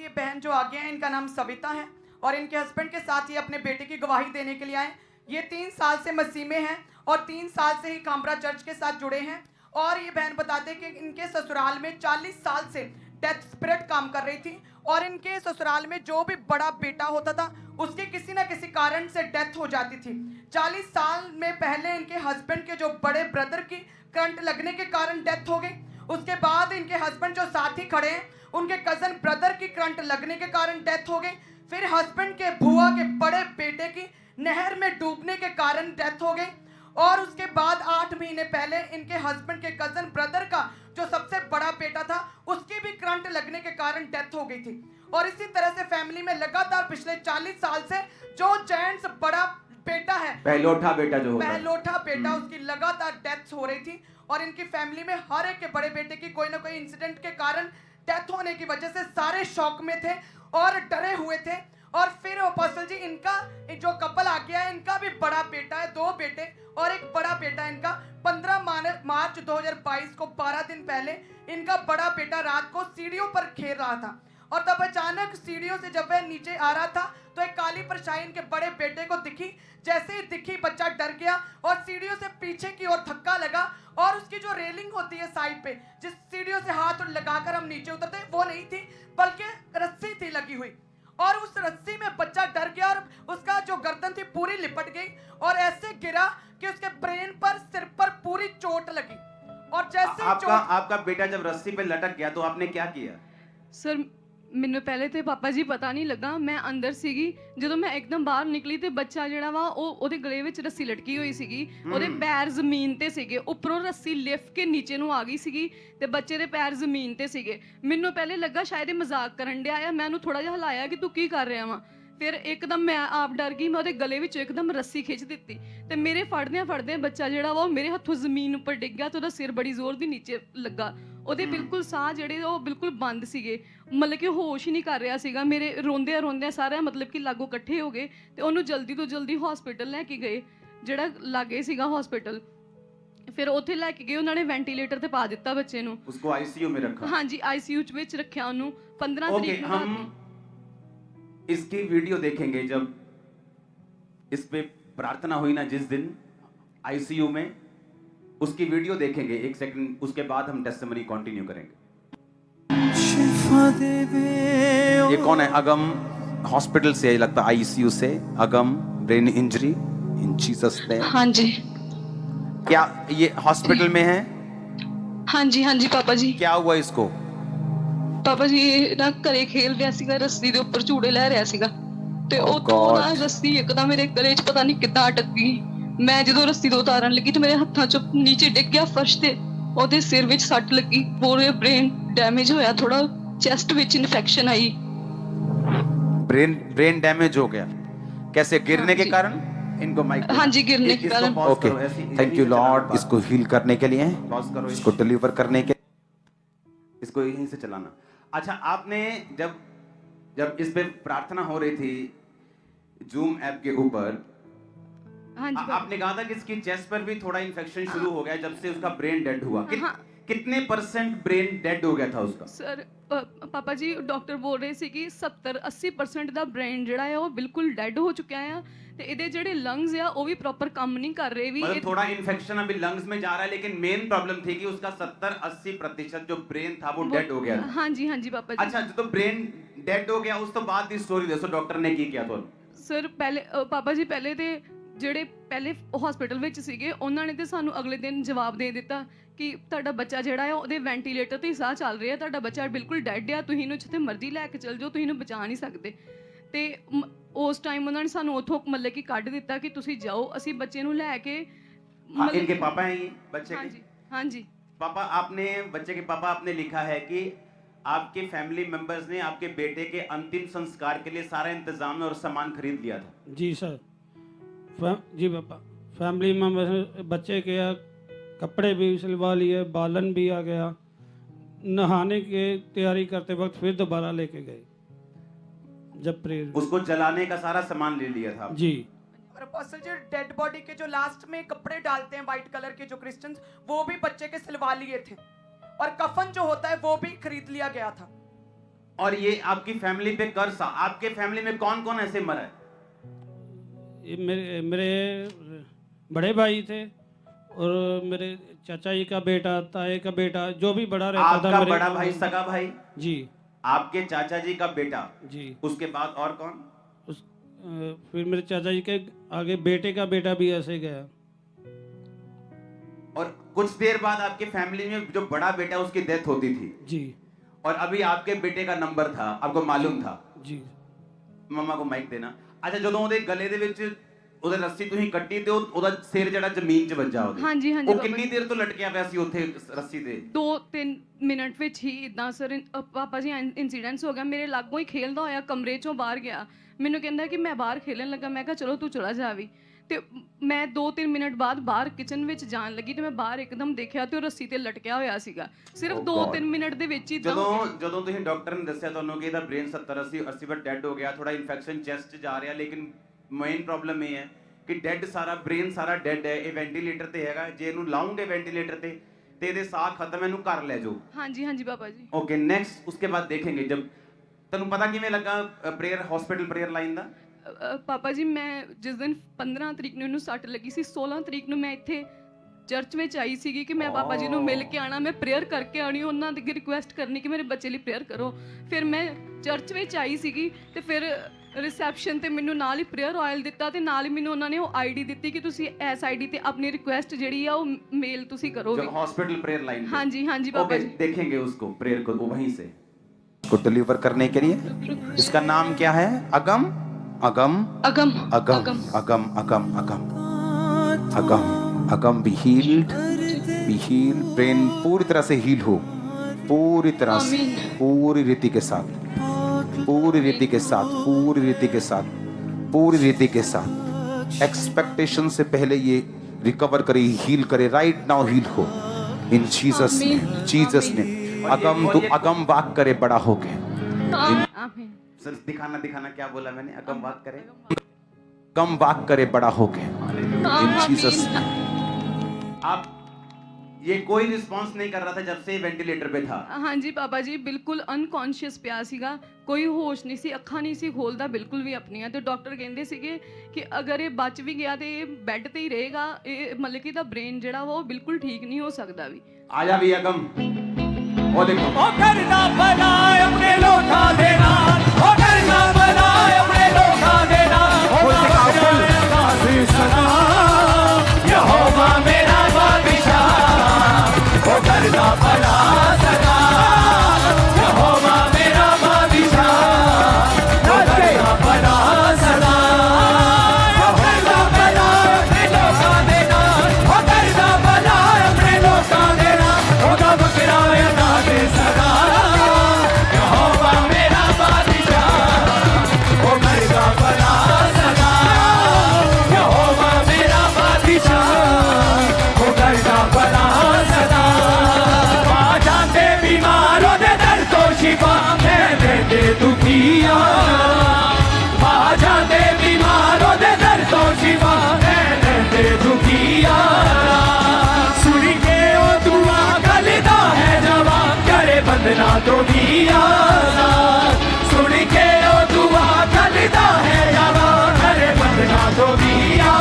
ये बहन जो आगे हैं इनका नाम सविता है और इनके हस्बैंड के साथ ये अपने बेटे की गवाही देने के लिए आए। ये 3 साल से मसीह में हैं और 3 साल से ही कामरा चर्च के साथ जुड़े हैं। और ये बहन बताते हैं कि इनके ससुराल में 40 साल से डेथ स्पिरिट काम कर रही थी और इनके ससुराल में जो भी बड़ा बेटा होता था उसके किसी ना किसी कारण से डेथ हो जाती थी। 40 साल में पहले इनके हस्बैंड के जो बड़े ब्रदर की करंट लगने के कारण डेथ हो गई। उसके बाद इनके हस्बैंड जो साथी खड़े हैं उनके कजन ब्रदर की करंट लगने के कारण डेथ हो गई। फिर हस्बैंड के बुआ के बड़े बेटे की नहर में डूबने के कारण डेथ हो गई। और उसके बाद 8 महीने पहले इनके हस्बैंड के कजन ब्रदर का जो सबसे बड़ा बेटा था उसकी भी करंट लगने के कारण डेथ हो गई थी। और इसी तरह से फैमिली में लगातार पिछले 40 साल से जो जेंट्स बड़ा बेटा है, पहलोठा बेटा जो होता है, पहलोठा बेटा, उसकी लगातार डेथ हो रही थी। और इनकी फैमिली में हर एक के बड़े बेटे की कोई ना कोई इंसिडेंट के कारण डेथ होने की वजह से सारे शॉक में थे और डरे हुए थे। और फिर अपोस्टल जी इनका जो कपल आ गया है, इनका भी बड़ा बेटा है, 2 बेटे और एक बड़ा बेटा इनका। 15 मार्च 2022 को 12 दिन पहले इनका बड़ा बेटा रात को सीढ़ियों पर खेल रहा था और तब अचानक सीढ़ियों से जब वह नीचे आ रहा था तो एक काली परछाई इनके बड़े बेटे को दिखी। जैसे ही दिखी बच्चा डर गया और सीढ़ियों से पीछे की ओर धक्का लगा और उसकी जो रेलिंग होती है साइड पे, जिस सीढ़ियों से हाथ लगाकर हम नीचे उतरते, वो नहीं थी बल्कि रस्सी थी लगी हुई। और उस रस्सी में बच्चा डर गया और उसका जो गर्दन थी पूरी लिपट गई और ऐसे गिरा कि उसके ब्रेन पर, सिर पर पूरी चोट लगी। और जैसे आपका बेटा जब रस्सी पे लटक गया तो आपने क्या किया? सर ਮੈਨੂੰ ਪਹਿਲੇ ਤੇ ਪਾਪਾ ਜੀ ਪਤਾ ਨਹੀਂ ਲੱਗਾ, ਮੈਂ ਅੰਦਰ ਸੀਗੀ। ਜਦੋਂ ਮੈਂ ਇੱਕਦਮ ਬਾਹਰ ਨਿਕਲੀ ਤੇ ਬੱਚਾ ਜਿਹੜਾ ਵਾ ਉਹ ਉਹਦੇ ਗਲੇ ਵਿੱਚ ਰੱਸੀ ਲਟਕੀ ਹੋਈ ਸੀਗੀ, ਉਹਦੇ ਪੈਰ ਜ਼ਮੀਨ ਤੇ ਸੀਗੇ, ਉੱਪਰੋਂ ਰੱਸੀ ਲਿਫਟ ਕੇ ਨੀਚੇ ਨੂੰ ਆ ਗਈ ਸੀਗੀ ਤੇ ਬੱਚੇ ਦੇ ਪੈਰ ਜ਼ਮੀਨ ਤੇ ਸੀਗੇ। ਮੈਨੂੰ ਪਹਿਲੇ ਲੱਗਾ ਸ਼ਾਇਦ ਇਹ ਮਜ਼ਾਕ ਕਰਨ ਡਿਆ ਆ, ਮੈਂ ਉਹਨੂੰ ਥੋੜਾ ਜਿਹਾ ਹਿਲਾਇਆ ਕਿ ਤੂੰ ਕੀ ਕਰ ਰਿਹਾ ਵਾ। ਫਿਰ ਇੱਕਦਮ ਮੈਂ ਆਪ ਡਰ ਗਈ, ਮੈਂ ਉਹਦੇ ਗਲੇ ਵਿੱਚੋਂ ਇੱਕਦਮ ਰੱਸੀ ਖਿੱਚ ਦਿੱਤੀ ਤੇ ਮੇਰੇ ਫੜਦਿਆਂ ਬੱਚਾ ਜਿਹੜਾ ਵਾ ਉਹ ਮੇਰੇ ਹੱਥੋਂ ਜ਼ਮੀਨ ਉੱਪਰ ਡਿੱਗ ਗਿਆ ਤੇ ਉਹਦਾ ਸਿਰ ਬੜੀ ਜ਼ੋਰ ਦੀ ਨੀਚੇ ਲੱਗਾ। ਉਹਦੇ ਬਿਲਕੁਲ ਸਾਹ ਜਿਹੜੇ ਉਹ ਬਿਲਕੁਲ ਬੰਦ ਸੀਗੇ, ਮਤਲਬ ਕਿ ਹੋਸ਼ ਹੀ ਨਹੀਂ ਕਰ ਰਿਹਾ ਸੀਗਾ। ਮੇਰੇ ਰੋਂਦਿਆਂ ਸਾਰਾ ਮਤਲਬ ਕਿ ਲਾਗੋਂ ਇਕੱਠੇ ਹੋ ਗਏ ਤੇ ਉਹਨੂੰ ਜਲਦੀ ਤੋਂ ਜਲਦੀ ਹਸਪੀਟਲ ਲੈ ਕੇ ਗਏ, ਜਿਹੜਾ ਲਾਗੇ ਸੀਗਾ ਹਸਪੀਟਲ। ਫਿਰ ਉੱਥੇ ਲੈ ਕੇ ਗਏ, ਉਹਨਾਂ ਨੇ ਵੈਂਟੀਲੇਟਰ ਤੇ ਪਾ ਦਿੱਤਾ ਬੱਚੇ ਨੂੰ। ਉਸको आईसीयू में रखा? ਹਾਂਜੀ आईसीयू ਵਿੱਚ ਰੱਖਿਆ ਉਹਨੂੰ। 15 तरीक ਨੂੰ हम इसकी वीडियो देखेंगे जब इस पे प्रार्थना हुई ना जिस दिन आईसीयू में, उसकी वीडियो देखेंगे 1 सेकंड, उसके बाद हम टेस्टिमनी कंटिन्यू करेंगे। ये कौन है? अगम हॉस्पिटल से लगता, आईसीयू से। अगम brain injury in Jesus name. हाँ जी। क्या ये हॉस्पिटल में है? हाँ जी हाँ जी पापा जी। क्या हुआ इसको? ਪਾਪਾ ਜੀ ਨਾ ਘਰੇ ਖੇਲ ਰਿਹਾ ਸੀਗਾ, ਰੱਸੀ ਦੇ ਉੱਪਰ ਝੂੜੇ ਲੈ ਰਿਹਾ ਸੀਗਾ ਤੇ ਉੱਥੋਂ ਨਾ ਰੱਸੀ ਇੱਕਦਮ ਮੇਰੇ ਗਲੇ 'ਚ ਪਤਾ ਨਹੀਂ ਕਿੱਦਾਂ ਅਟਕ ਗਈ। ਮੈਂ ਜਦੋਂ ਰੱਸੀ ਤੋਂ ਉਤਾਰਨ ਲੱਗੀ ਤੇ ਮੇਰੇ ਹੱਥਾਂ 'ਚੋਂ ਨੀਚੇ ਡਿੱਗ ਗਿਆ ਫਰਸ਼ ਤੇ। ਉਹਦੇ ਸਿਰ ਵਿੱਚ ਸੱਟ ਲੱਗੀ, ਪੂਰੇ ਬ੍ਰੇਨ ਡੈਮੇਜ ਹੋਇਆ, ਥੋੜਾ ਚੈਸਟ ਵਿੱਚ ਇਨਫੈਕਸ਼ਨ आई। ब्रेन डैमेज हो गया कैसे? गिरने के कारण? इनको माइक। हाँ जी, गिरने के कारण। ओके, थैंक यू लॉर्ड, इसको हील करने के लिए, इसको डिलीवर करने के, इसको यहीं से चलाना। अच्छा, आपने जब इस पे प्रार्थना हो रही थी जूम ऐप के ऊपर, हाँ जी, आपने कहा था कि इसकी चेस्ट पर भी थोड़ा इन्फेक्शन शुरू हो गया जब से उसका ब्रेन डेड हुआ। कितने % ब्रेन डेड हो गया था उसका? सर पापा जी डॉक्टर बोल रहे सी कि 70-80% ਦਾ ਬ੍ਰੇਨ ਜਿਹੜਾ ਹੈ ਉਹ ਬਿਲਕੁਲ ਡੈਡ ਹੋ ਚੁੱਕਿਆ ਆ ਤੇ ਇਹਦੇ ਜਿਹੜੇ ਲੰਗਸ ਆ ਉਹ ਵੀ ਪ੍ਰੋਪਰ ਕੰਮ ਨਹੀਂ ਕਰ ਰਹੇ ਵੀ। मतलब थोड़ा इन्फेक्शन अभी लंग्स में जा रहा है, लेकिन मेन प्रॉब्लम थी कि उसका 70-80% जो ब्रेन था वो डेड हो गया था। हाँ जी पापा जी। अच्छा, तो ब्रेन डेड हो गया उस तो बाद ਦੀ स्टोरी ਦੱਸੋ, ਡਾਕਟਰ ਨੇ ਕੀ ਕੀਤਾ ਤੁਹਾਨੂੰ? ਸਰ ਪਹਿਲੇ ਪਾਪਾ ਜੀ ਪਹਿਲੇ ਤੇ ਜਿਹੜੇ ਪਹਿਲੇ ਹਸਪੀਟਲ ਵਿੱਚ ਸੀਗੇ ਉਹਨਾਂ ਨੇ ਤੇ ਸਾਨੂੰ ਅਗਲੇ ਦਿਨ ਜਵਾਬ ਦੇ ਦਿੱਤਾ ਕਿ ਤੁਹਾਡਾ ਬੱਚਾ ਜਿਹੜਾ ਹੈ ਉਹਦੇ ਵੈਂਟੀਲੇਟਰ ਤੇ ਸਾਹ ਚੱਲ ਰਿਹਾ, ਤੁਹਾਡਾ ਬੱਚਾ ਬਿਲਕੁਲ ਡੈਡ ਆ, ਤੁਸੀਂ ਇਹਨੂੰ ਜਿੱਥੇ ਮਰਜ਼ੀ ਲੈ ਕੇ ਚਲ ਜਾਓ, ਤੁਸੀਂ ਇਹਨੂੰ ਬਚਾ ਨਹੀਂ ਸਕਦੇ। ਤੇ ਉਸ ਟਾਈਮ ਉਹਨਾਂ ਨੇ ਸਾਨੂੰ ਉੱਥੋਂ ਮਤਲਬ ਕਿ ਕੱਢ ਦਿੱਤਾ ਕਿ ਤੁਸੀਂ ਜਾਓ। ਅਸੀਂ ਬੱਚੇ ਨੂੰ ਲੈ ਕੇ इनके पापा हैं ये बच्चे के? हाँ जी पापा, आपने बच्चे के पापा आपने लिखा है कि आपके फैमिली मेंबर्स ने आपके बेटे के अंतिम संस्कार के लिए सारा इंतजाम और सामान खरीद लिया था। जी सर, जी पापा, फैमिली मेंबर्स बच्चे के कपड़े भी सिलवा लिए, बालन भी आ गया, नहाने की तैयारी करते वक्त फिर दोबारा लेके गए जब प्रेयर, उसको जलाने का सारा सामान ले लिया था जी। और अपोस्टल जी डेड बॉडी के जो लास्ट में कपड़े डालते हैं व्हाइट कलर के जो क्रिश्चियंस, वो भी बच्चे के सिलवा लिए थे और कफन जो होता है वो भी खरीद लिया गया था। और ये आपकी फैमिली पे कर्ज था। आपके फैमिली में कौन कौन ऐसे मरा है? ये मेरे बड़े भाई थे और मेरे चाचा जी का बेटा, ताए का बेटा, जो भी बड़ा रहता था। आपका मेरे बड़ा भाई, सगा भाई? जी। आपके चाचा जी का बेटा जी। उसके बाद और कौन? फिर मेरे चाचा जी के आगे बेटे का बेटा भी ऐसे गया। और कुछ देर बाद आपके फैमिली में जो बड़ा बेटा उसकी डेथ होती थी। जी। और अभी आपके बेटे का नंबर था, आपको मालूम था? जी। मम्मा को माइक देना। अच्छा, ਜਦੋਂ ਉਹਦੇ ਗਲੇ ਦੇ ਵਿੱਚ ਉਹਦੇ ਰੱਸੀ ਤੁਸੀਂ ਕੱਟੀ ਤੇ ਉਹਦਾ ਸਿਰ ਜਿਹੜਾ ਜ਼ਮੀਨ 'ਚ ਵੱਜਾ ਉਹਦੇ, ਹਾਂਜੀ ਹਾਂਜੀ ਉਹ ਕਿੰਨੀ ਦੇਰ ਤੋਂ ਲਟਕਿਆ ਪਿਆ ਸੀ ਉੱਥੇ ਰੱਸੀ ਤੇ? 2-3 ਮਿੰਟ ਵਿੱਚ ਹੀ ਇਦਾਂ ਸਰ ਪਾਪਾ ਜੀ ਇਨਸੀਡੈਂਟਸ ਹੋ ਗਿਆ। ਮੇਰੇ ਲਾਗੋਂ ਹੀ ਖੇਲਦਾ ਹੋਇਆ ਕਮਰੇ ਚੋਂ ਬਾਹਰ ਗਿਆ। ਮੈਨੂੰ ਕਹਿੰਦਾ ਕਿ ਮੈਂ ਬਾਹਰ ਖੇਲਣ ਲੱਗਾ। ਮੈਂ ਕਿਹਾ ਚਲੋ ਤੂੰ ਚਲਾ ਜਾ ਵੀ। ਤੇ ਮੈਂ 2-3 ਮਿੰਟ ਬਾਅਦ ਬਾਹਰ ਕਿਚਨ ਵਿੱਚ ਜਾਣ ਲੱਗੀ ਤੇ ਮੈਂ ਬਾਹਰ ਇੱਕਦਮ ਦੇਖਿਆ ਤੇ ਉਹ ਰੱਸੀ ਤੇ ਲਟਕਿਆ ਹੋਇਆ ਸੀਗਾ। ਸਿਰਫ 2-3 ਮਿੰਟ ਦੇ ਵਿੱਚ ਹੀ ਜਦੋਂ ਤੁਸੀਂ ਡਾਕਟਰ ਨੇ ਦੱਸਿਆ ਤੁਹਾਨੂੰ ਕਿ ਇਹਦਾ ਬ੍ਰੇਨ 70-80% ਡੈਡ ਹੋ ਗਿਆ, ਥੋੜਾ ਇਨਫੈਕਸ਼ਨ ਚੈਸਟ 'ਚ ਜਾ ਰਿਹਾ, ਲੇਕਿਨ ਮੇਨ ਪ੍ਰੋਬਲਮ ਇਹ ਹੈ ਕਿ ਡੈਡ ਸਾਰਾ ਬ੍ਰੇਨ ਸਾਰਾ ਡੈਡ ਹੈ, ਇਹ ਵੈਂਟੀਲੇਟਰ ਤੇ ਹੈਗਾ। ਜੇ ਇਹਨੂੰ ਲਾਉਂਗੇ ਵੈਂਟੀਲੇटर ਤੇ ਇਹਦੇ ਸਾਹ ਖਤਮ, ਇਹਨੂੰ ਘਰ ਲੈ ਜਾਓ। ਹਾਂਜੀ ਹਾਂਜੀ ਪਾਪਾ ਜੀ। ओके, नेक्स्ट उसके बाद देखेंगे। जब ਤੁਹਾਨੂੰ ਪਤਾ ਕਿਵੇਂ ਲੱਗਾ ਪ੍ਰੇਅਰ ਹਸਪੀਟਲ ਪ੍ਰੇਅਰ ਲਾਈਨ ਦਾ? ਪਾਪਾ ਜੀ ਮੈਂ ਜਿਸ ਦਿਨ 15 ਤਰੀਕ ਨੂੰ ਇਹਨੂੰ ਸੱਟ ਲੱਗੀ ਸੀ, 16 ਤਰੀਕ ਨੂੰ ਮੈਂ ਇੱਥੇ ਚਰਚ ਵਿੱਚ ਆਈ ਸੀਗੀ ਕਿ ਮੈਂ ਪਾਪਾ ਜੀ ਨੂੰ ਮਿਲ ਕੇ ਆਣਾ, ਮੈਂ ਪ੍ਰੇਅਰ ਕਰਕੇ ਆਣੀ, ਉਹਨਾਂ ਦੀ ਰਿਕੁਐਸਟ ਕਰਨੀ ਕਿ ਮੇਰੇ ਬੱਚੇ ਲਈ ਪ੍ਰੇਅਰ ਕਰੋ। ਫਿਰ ਮੈਂ ਚਰਚ ਵਿੱਚ ਆਈ ਸੀਗੀ ਤੇ ਫਿਰ ਰਿਸੈਪਸ਼ਨ ਤੇ ਮੈਨੂੰ ਨਾਲ ਹੀ ਪ੍ਰੇਅਰ ਆਇਲ ਦਿੱਤਾ ਤੇ ਨਾਲ ਹੀ ਮੈਨੂੰ ਉਹਨਾਂ ਨੇ ਉਹ ਆਈਡੀ ਦਿੱਤੀ ਕਿ ਤੁਸੀਂ ਇਸ ਆਈਡੀ ਤੇ ਆਪਣੀ ਰਿਕੁਐਸਟ ਜਿਹੜੀ ਆ ਉਹ ਮੇਲ ਤੁਸੀਂ ਕਰੋਗੇ। जो हॉस्पिटल प्रेयर लाइन। ਹਾਂਜੀ ਹਾਂਜੀ ਪਾਪਾ ओके, ਜੀ। देखेंगे उसको प्रेयर को वहीं से को डिलीवर करने के लिए। इसका नाम क्या है? अगम अगम अगम अगम अगम अगम अगम अगम अगम। Be healed, be healed. Brain पूरी तरह से हील हो, पूरी तरह से, पूरी रीति के साथ, पूरी रीति के साथ, पूरी रीति के साथ, पूरी रीति के साथ। एक्सपेक्टेशन से पहले ये रिकवर करे, हील करे। राइट नाउ हील हो इन जीसस नेम, जीसस नेम। अगम तू अगम वाक करे बड़ा होके। आमीन। सर दिखाना दिखाना क्या बोला मैंने? अगम वाक करे, अगम वाक करे बड़ा होके इन जीसस नेम। आप ये कोई रिस्पांस नहीं कर रहा था जब से वेंटिलेटर पे था? ਹਾਂਜੀ ਪਾਪਾ ਜੀ, ਬਿਲਕੁਲ ਅਨਕੌਂਸ਼ੀਅਸ ਪਿਆ ਸੀਗਾ, ਕੋਈ ਹੋਸ਼ ਨਹੀਂ ਸੀ, ਅੱਖਾਂ ਨਹੀਂ ਸੀ ਖੋਲਦਾ ਬਿਲਕੁਲ ਵੀ ਆਪਣੀਆਂ। ਤੇ ਡਾਕਟਰ ਕਹਿੰਦੇ ਸੀਗੇ ਕਿ ਅਗਰ ਇਹ ਬਚ ਵੀ ਗਿਆ ਤੇ ਇਹ ਬੈੱਡ ਤੇ ਹੀ ਰਹੇਗਾ, ਇਹ ਮਤਲਬ ਕਿ ਇਹਦਾ ਬ੍ਰੇਨ ਜਿਹੜਾ ਵਾ ਉਹ ਬਿਲਕੁਲ ਠੀਕ ਨਹੀਂ ਹੋ ਸਕਦਾ ਵੀ। आजा भी अगम। ओ देखो, ओ करना बनाए अपने लोटा देना, ओ करना बनाए अपने लोटा देना, सदा यहोवा मेरा बादशाह, ओ करना बना सदा यहोवा मेरा बादशाह, ओ करना बना सदा यहोवा बना अपने लोटा देना, ओ करना बना अपने लोटा देना, होगा बकरा अदा दे सदा यहोवा मेरा बादशाह, ओ करना बना सदा यहोवा मेरा बादशाह, ओ करना बना सदा। आ जाते बीमारों दे दर्द तो शिफा दे दे दुखिया, आ जाते बीमारों दे दर्द तो शिफा दे दे दुखिया। सुन के ओ दुआ गलदा है जवाब करे बंदना तो दिया, सुन के ओ दुआ गलदा है जवाब करे बंदना तो दिया।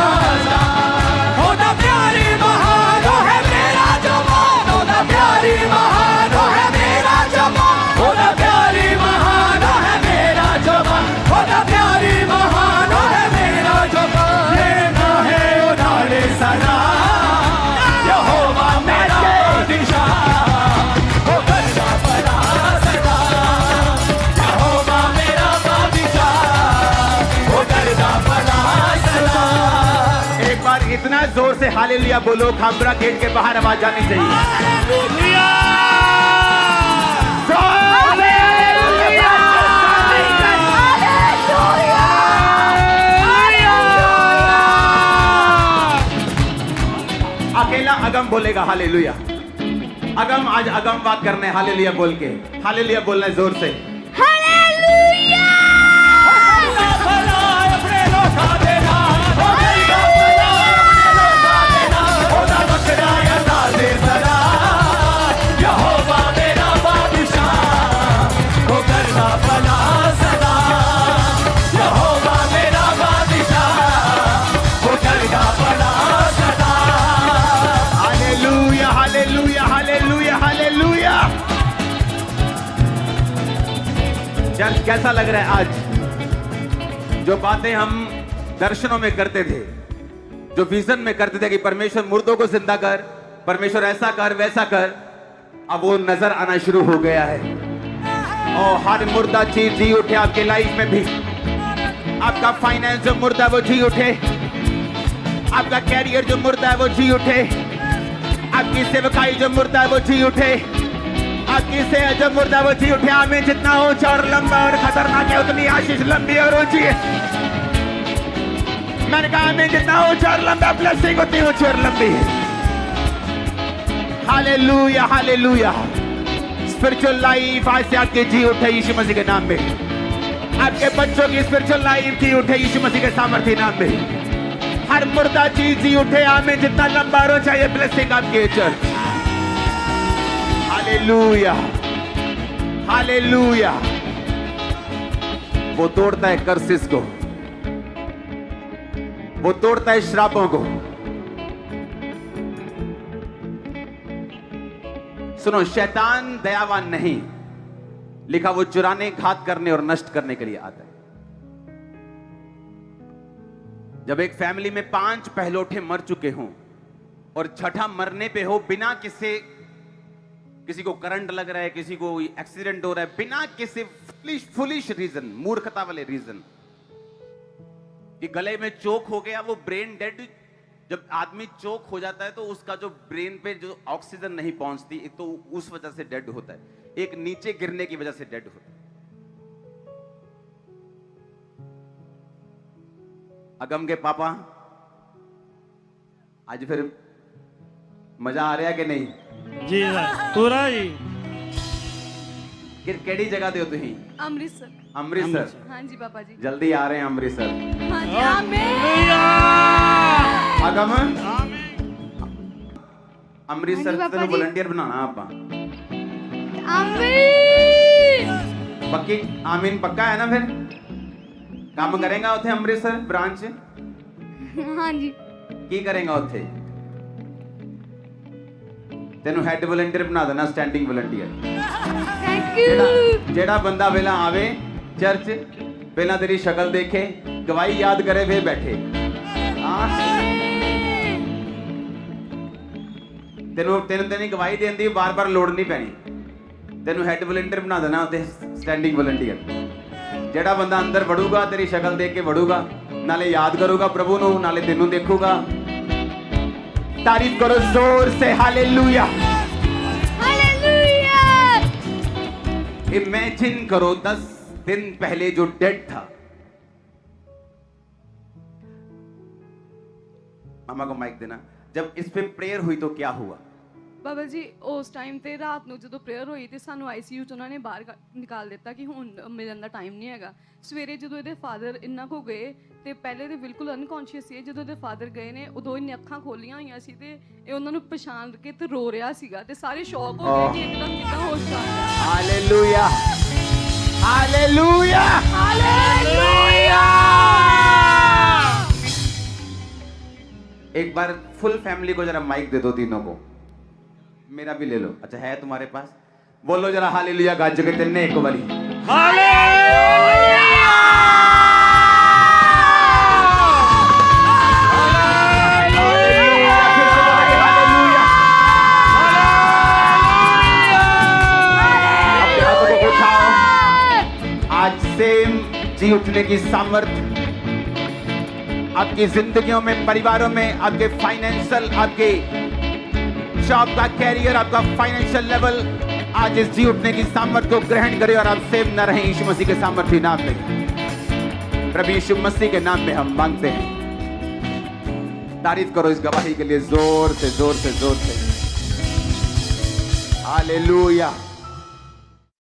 ओदा प्यारी महानो है मेरा जवान, ओदा प्यारी महानो है मेरा जवान, ओदा प्यारी महानो है मेरा जवान, ओदा प्यारी महानो है मेरा जवान। लेना है उधारे सदा यहोवा मेरा बादशाह, ओ करना बना सदा यहोवा मेरा बादशाह, ओ करना बना सदा। एक बार इतना जोर से हालेलुया बोलो, खामरा गेट के बाहर आवाज आनी चाहिए। अकेला अगम बोलेगा हालेलुया। अगम आज अगम बात करने हालेलुया बोल के, हालेलुया बोलना है जोर से। यहोवा मेरा बादशाह, ओ करना चर्च कैसा लग रहा है आज? जो बातें हम दर्शनों में करते थे, जो विजन में करते थे कि परमेश्वर मुर्दों को जिंदा कर, परमेश्वर ऐसा कर वैसा कर, अब वो नजर आना शुरू हो गया है। और हर मुर्दा चीज जी उठे आपके लाइफ में भी। आपका फाइनेंस जो मुर्दा है वो जी उठे, आपका कैरियर जो मुर्दा है वो जी उठे, आपकी सेवकाई जो मुर्दा है वो जी उठे, आपकी सेहत जो मुर्दा है वो जी उठे। आमीन। जितना ऊंचा और लंबा और खतरनाक है उतनी आशीष लंबी और ऊंची है। मैंने कहा आमीन। जितना ऊंचा और लंबा ब्लेसिंग उतनी ऊंची और लंबी है। Hallelujah hallelujah. स्पिरिचुअल लाइफ आज से आपके जी उठे यीशु मसीह के नाम में। आपके बच्चों की स्पिरिचुअल लाइफ जी उठे यीशु मसीह के सामर्थ्य नाम में। हर मुर्दा चीज जी उठे। आमीन। जितना लंबा और ऊंचा ये ब्लेसिंग आपकी चर्च। Hallelujah hallelujah. वो तोड़ता है कर्सिस को, वो तोड़ता है श्रापों को। सुनो, शैतान दयावान नहीं, लिखा वो चुराने, घात करने और नष्ट करने के लिए आता है। जब एक फैमिली में 5 पहलोठे मर चुके हों और छठा मरने पे हो, बिना किसी को करंट लग रहा है, किसी को एक्सीडेंट हो रहा है, बिना किसी फुलिश रीजन, मूर्खता वाले रीजन, कि गले में चोक हो गया, वो ब्रेन डेड। जब आदमी चोक हो जाता है तो उसका जो ब्रेन पे जो ऑक्सीजन नहीं पहुंचती, एक तो उस वजह से डेड होता है, एक नीचे गिरने की वजह से डेड होता है। अगम के पापा आज फिर मजा आ रहा है कि नहीं? जी पूरा जी। केड़ी जगह दे हो तुही? अमृतसर। अमृतसर। हाँ जी पापा जी। जल्दी आ रहे हैं अमृतसर। हाँ जी। आमीन। अगम अमृतसर हाँ जी पापा तेन जी। वॉलंटियर बनाना आप आमीन। पक्की? आमीन पक्का है ना? फिर काम करेगा उथे अमृतसर ब्रांच? हाँ जी। की करेगा उथे? तेनू हेड वॉलंटियर बना देना, स्टैंडिंग वॉलंटियर। Thank you. जेड़ा बंदा पहला आवे चर्च, पहला तेरी शक्ल देखे, गवाही याद करे, फिर बैठे। हाँ, तेन गवाही देने की बार बार लोड़ नहीं पैनी। तेनू हेड वॉलंटियर बना देना उते, स्टैंडिंग वॉलंटियर। जेड़ा बंदा अंदर वड़ूगा, तेरी शक्ल देख के वड़ूगा, नाले याद करूगा प्रभु नु, नाले तेनू देखूगा। तारीफ करो जोर से। Hallelujah hallelujah. इमेजिन करो 10 दिन पहले जो डेड था। मामा को माइक देना। जब इस पे प्रेयर हुई तो क्या हुआ? बाबा जी उस टाइम ਤੇ ਰਾਤ ਨੂੰ ਜਦੋਂ ਪ੍ਰੇਅਰ ਹੋਈ ਤੇ ਸਾਨੂੰ ਆਈਸੀਯੂ ਚ ਉਹਨਾਂ ਨੇ ਬਾਹਰ ਨਿਕਾਲ ਦਿੱਤਾ ਕਿ ਹੁਣ ਮਿਲਣ ਦਾ ਟਾਈਮ ਨਹੀਂ ਹੈਗਾ। ਸਵੇਰੇ ਜਦੋਂ ਇਹਦੇ ਫਾਦਰ ਇੰਨਾ ਕੋ ਗਏ ਤੇ ਪਹਿਲੇ ਤੇ ਬਿਲਕੁਲ ਅਨਕੌਂਸ਼ੀਅਸ ਸੀ। ਜਦੋਂ ਇਹਦੇ ਫਾਦਰ ਗਏ ਨੇ ਉਦੋਂ ਇਹਨੇ ਅੱਖਾਂ ਖੋਲੀਆਂ ਹੋਈਆਂ ਸੀ ਤੇ ਇਹ ਉਹਨਾਂ ਨੂੰ ਪਛਾਣ ਕੇ ਤੇ ਰੋ ਰਿਹਾ ਸੀਗਾ ਤੇ ਸਾਰੇ ਸ਼ੌਕ ਹੋ ਗਏ ਕਿ ਇੱਕਦਮ ਕਿੱਦਾਂ ਹੋਸ਼ ਆ ਗਿਆ। Hallelujah hallelujah hallelujah. एक बार फुल फैमिली को जरा माइक दे दो, तीनों को। मेरा भी ले लो। अच्छा है तुम्हारे पास? बोलो जरा हालेलुया गाज के तिन्ने एक बारी। आज सेम जी उठने की सामर्थ्य आपकी जिंदगियों में, परिवारों में, आपके फाइनेंशियल, आपके जॉब का कैरियर, आपका फाइनेंशियल लेवल, आज इस जी उठने की सामर्थ्य को ग्रहण करें और आप सेम न रहें यीशु मसीह के सामर्थ्य नाम में। प्रभु यीशु मसीह के नाम में हम मांगते हैं। तारीफ करो इस गवाही के लिए जोर से जोर से जोर से। हालेलुया।